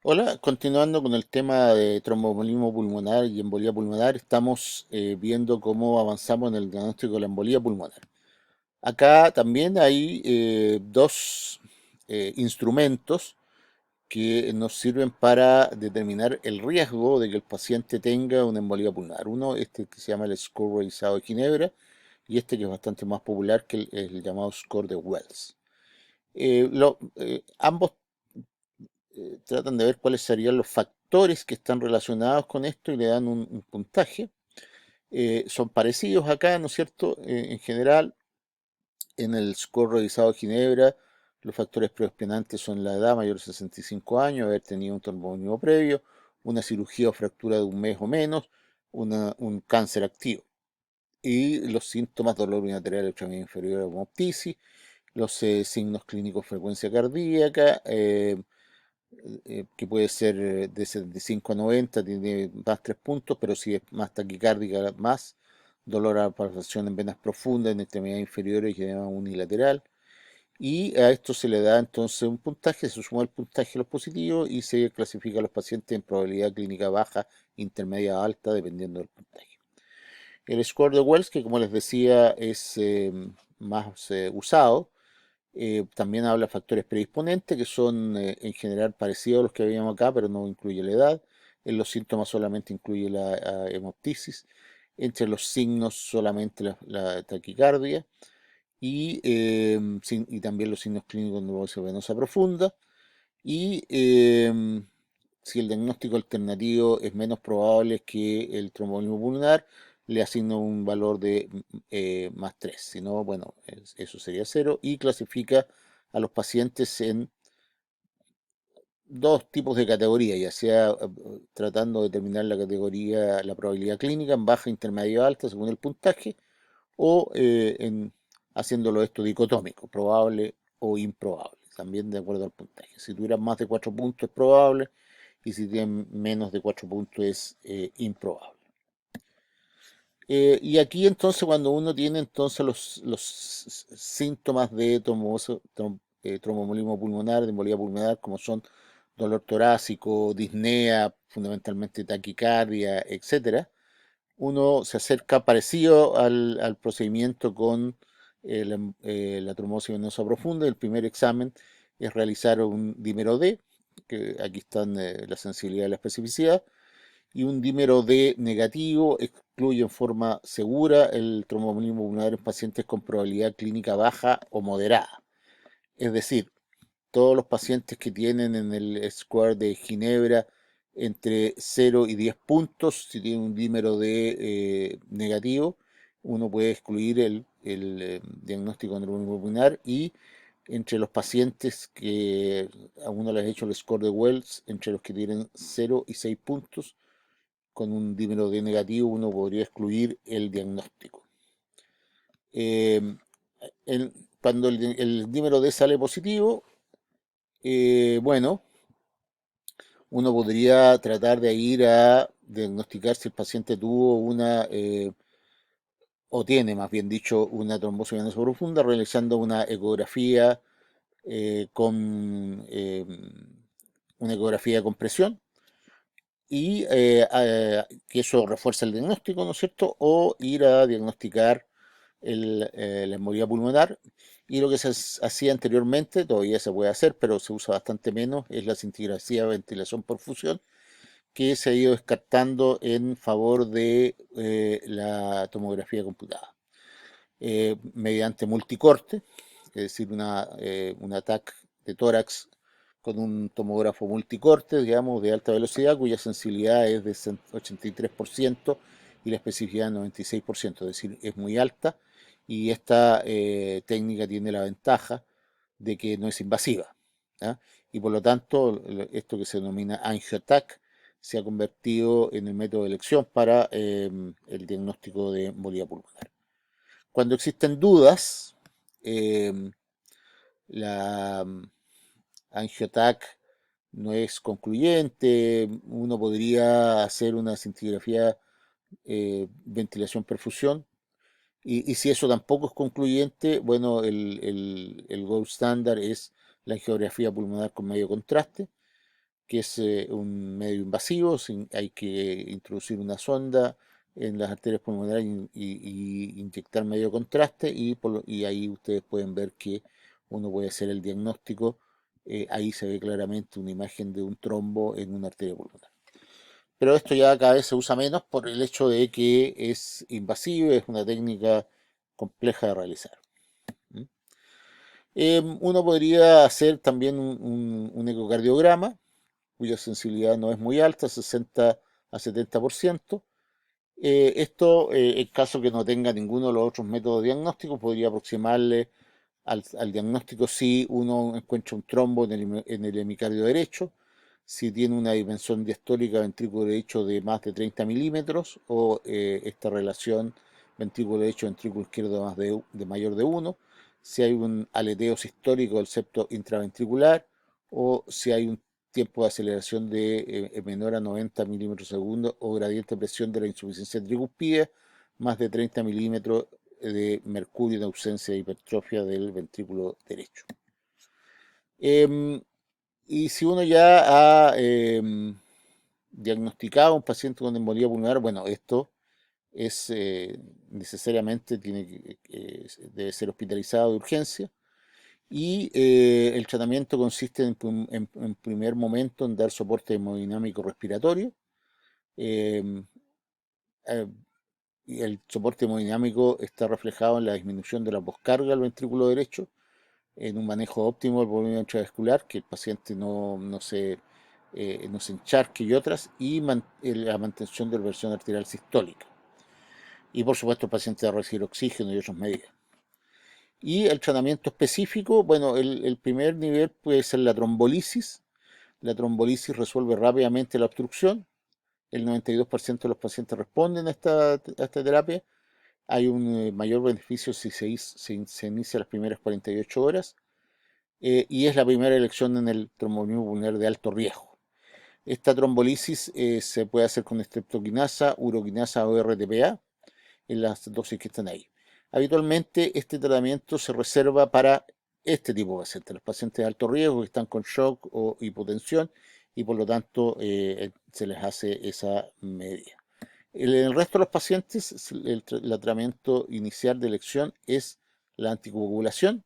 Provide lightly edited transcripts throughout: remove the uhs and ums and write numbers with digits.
Hola, continuando con el tema de tromboembolismo pulmonar y embolía pulmonar, estamos viendo cómo avanzamos en el diagnóstico de la embolía pulmonar. Acá también hay dos instrumentos que nos sirven para determinar el riesgo de que el paciente tenga una embolía pulmonar. Uno, este que se llama el score realizado de Ginebra, y este que es bastante más popular que el llamado score de Wells. Ambos tratan de ver cuáles serían los factores que están relacionados con esto y le dan un puntaje. Son parecidos acá, ¿no es cierto? En general, en el score revisado de Ginebra, los factores predisponentes son la edad mayor de 65 años, haber tenido un tromboembolismo previo, una cirugía o fractura de un mes o menos, un cáncer activo. Y los síntomas, dolor unilateral extremidad inferior o hemoptisis, los signos clínicos, frecuencia cardíaca, que puede ser de 75 a 90, tiene más 3 puntos, pero si es más taquicárdica, más dolor a la palpación en venas profundas, en extremidades inferiores, que llama unilateral. Y a esto se le da entonces un puntaje, se suma el puntaje a los positivos y se clasifica a los pacientes en probabilidad clínica baja, intermedia o alta, dependiendo del puntaje. El score de Wells, que como les decía es más usado, también habla de factores predisponentes que son en general parecidos a los que habíamos acá, pero no incluye la edad. En los síntomas solamente incluye la hemoptisis. Entre los signos solamente la taquicardia y también los signos clínicos de nebulosa venosa profunda. Y si el diagnóstico alternativo es menos probable que el tromboembolismo pulmonar, le asigno un valor de más 3. Si no, bueno, eso sería cero. Y clasifica a los pacientes en dos tipos de categoría, ya sea tratando de determinar la categoría, la probabilidad clínica en baja, intermedia o alta según el puntaje, o haciéndolo esto dicotómico, probable o improbable, también de acuerdo al puntaje. Si tuvieran más de 4 puntos es probable, y si tienen menos de 4 puntos es improbable. Y aquí entonces cuando uno tiene entonces los síntomas de tromboembolismo pulmonar, de embolía pulmonar, como son dolor torácico, disnea, fundamentalmente taquicardia, etcétera, uno se acerca parecido al procedimiento con la trombosis venosa profunda. El primer examen es realizar un dímero D, que aquí están la sensibilidad y la especificidad, y un dímero D negativo excluye en forma segura el tromboembolismo pulmonar en pacientes con probabilidad clínica baja o moderada. Es decir, todos los pacientes que tienen en el score de Ginebra entre 0 y 10 puntos, si tienen un dímero D negativo, uno puede excluir el diagnóstico neuropulmonar. Y entre los pacientes que a uno les ha hecho el score de Wells, entre los que tienen 0 y 6 puntos, con un dímero D negativo, uno podría excluir el diagnóstico. Eh, el- Cuando el dímero D sale positivo, bueno, uno podría tratar de ir a diagnosticar si el paciente tuvo o tiene más bien dicho, una trombosis venosa profunda, realizando una ecografía con una ecografía de compresión, y que eso refuerza el diagnóstico, ¿no es cierto? O ir a diagnosticar la embolía pulmonar. Y lo que hacía anteriormente, todavía se puede hacer, pero se usa bastante menos, es la cintigrafía de ventilación por fusión, que se ha ido descartando en favor de la tomografía computada. Mediante multicorte, es decir, un ataque de tórax con un tomógrafo multicorte, digamos, de alta velocidad, cuya sensibilidad es de 83% y la especificidad 96%, es decir, es muy alta. Y esta técnica tiene la ventaja de que no es invasiva, ¿ya? Y por lo tanto, esto que se denomina angiotac se ha convertido en el método de elección para el diagnóstico de embolía pulmonar. Cuando existen dudas, eh, la angiotac no es concluyente, uno podría hacer una cintigrafía ventilación-perfusión, y si eso tampoco es concluyente, bueno, el gold standard es la angiografía pulmonar con medio contraste. que es un medio invasivo. Hay que introducir una sonda en las arterias pulmonares y inyectar medio contraste y ahí ustedes pueden ver que uno puede hacer el diagnóstico. Ahí se ve claramente una imagen de un trombo en una arteria pulmonar. Pero esto ya cada vez se usa menos por el hecho de que es invasivo, es una técnica compleja de realizar. ¿Mm? Uno podría hacer también un ecocardiograma, cuya sensibilidad no es muy alta, 60 a 70%. Esto, en caso que no tenga ninguno de los otros métodos diagnósticos, podría aproximarle al diagnóstico si uno encuentra un trombo en el hemicardio derecho, si tiene una dimensión diastólica ventrículo derecho de más de 30 milímetros o esta relación ventrículo derecho-ventrículo izquierdo de mayor de 1, si hay un aleteo sistólico del septo intraventricular o si hay un tiempo de aceleración menor a 90 milímetros segundo o gradiente de presión de la insuficiencia tricúspide más de 30 milímetros de mercurio en ausencia de hipertrofia del ventrículo derecho. Em, y si uno ya ha diagnosticado a un paciente con embolía pulmonar, bueno, esto es necesariamente debe ser hospitalizado de urgencia. Y el tratamiento consiste en primer momento en dar soporte hemodinámico respiratorio. em, eh, y el soporte hemodinámico está reflejado en la disminución de la poscarga del ventrículo derecho, en un manejo óptimo del volumen intravascular, que el paciente no se encharque y otras, y la mantención de la presión arterial sistólica. Y por supuesto el paciente debe recibir oxígeno y otras medidas. Y el tratamiento específico, bueno, el primer nivel puede ser la trombolisis. La trombolisis resuelve rápidamente la obstrucción. El 92% de los pacientes responden a esta terapia. Hay un mayor beneficio si se inicia las primeras 48 horas. Y es la primera elección en el tromboembolismo pulmonar de alto riesgo. Esta trombolisis se puede hacer con streptoquinasa, uroquinasa o RTPA en las dosis que están ahí. Habitualmente este tratamiento se reserva para este tipo de pacientes, los pacientes de alto riesgo que están con shock o hipotensión y por lo tanto se les hace esa medida. En el resto de los pacientes, el tratamiento inicial de elección es la anticoagulación,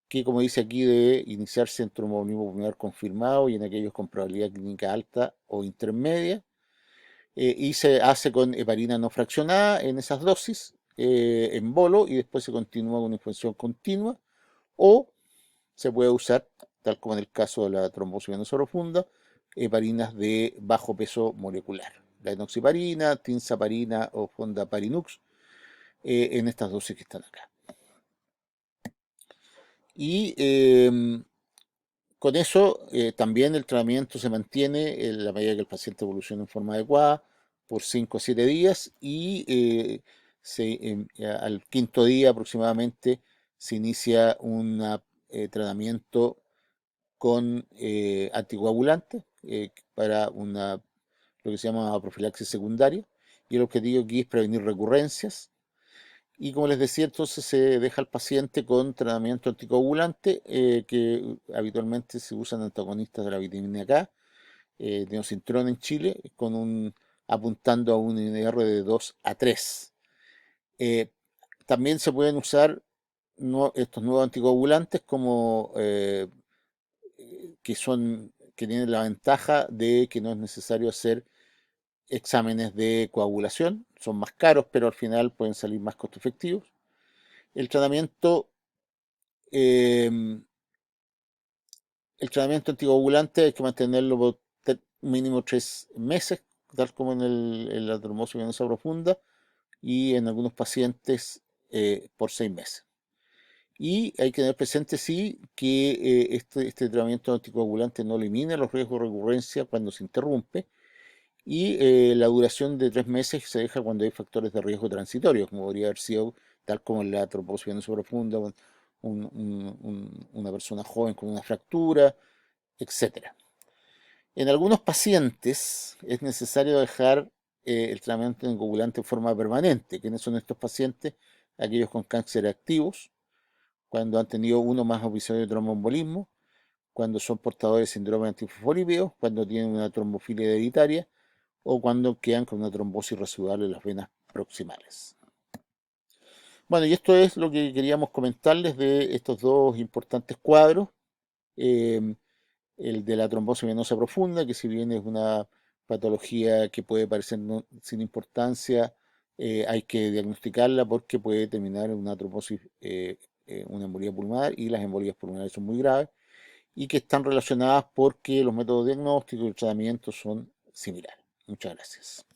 que como dice aquí debe iniciarse en tromboembolismo pulmonar confirmado y en aquellos con probabilidad clínica alta o intermedia, y se hace con heparina no fraccionada en esas dosis, en bolo, y después se continúa con una infusión continua, o se puede usar, tal como en el caso de la trombosis venosa profunda, heparinas de bajo peso molecular, la enoxaparina, tinzaparina o fondaparinux, en estas dosis que están acá. Y con eso también el tratamiento se mantiene en la medida que el paciente evoluciona en forma adecuada por 5 o 7 días y al quinto día aproximadamente se inicia un tratamiento con anticoagulantes para lo que se llama profilaxis secundaria, y el objetivo aquí es prevenir recurrencias. Y como les decía, entonces se deja al paciente con tratamiento anticoagulante, que habitualmente se usan antagonistas de la vitamina K, neosintrón en Chile, apuntando a un INR de 2 a 3. Eh, También se pueden usar estos nuevos anticoagulantes que tienen la ventaja de que no es necesario hacer exámenes de coagulación, son más caros, pero al final pueden salir más costo efectivos. El tratamiento, eh, el tratamiento anticoagulante hay que mantenerlo por mínimo 3 meses, tal como en la trombosis venosa profunda, y en algunos pacientes por 6 meses. Y hay que tener presente, sí, que este tratamiento anticoagulante no elimina los riesgos de recurrencia cuando se interrumpe, y la duración de 3 meses se deja cuando hay factores de riesgo transitorios, como podría haber sido tal como en la trombosis venosa profunda, una persona joven con una fractura, etcétera. En algunos pacientes es necesario dejar el tratamiento anticoagulante en forma permanente. ¿Quiénes son estos pacientes? Aquellos con cáncer activos, cuando han tenido uno o más episodios de tromboembolismo, cuando son portadores de síndrome antifosfolípido, cuando tienen una trombofilia hereditaria o cuando quedan con una trombosis residual en las venas proximales. Bueno, y esto es lo que queríamos comentarles de estos dos importantes cuadros. Eh, el de la trombosis venosa profunda, que si bien es una patología que puede parecer sin importancia, hay que diagnosticarla porque puede terminar en una trombosis, una embolía pulmonar, y las embolías pulmonares son muy graves y que están relacionadas porque los métodos diagnósticos y el tratamiento son similares. Muchas gracias.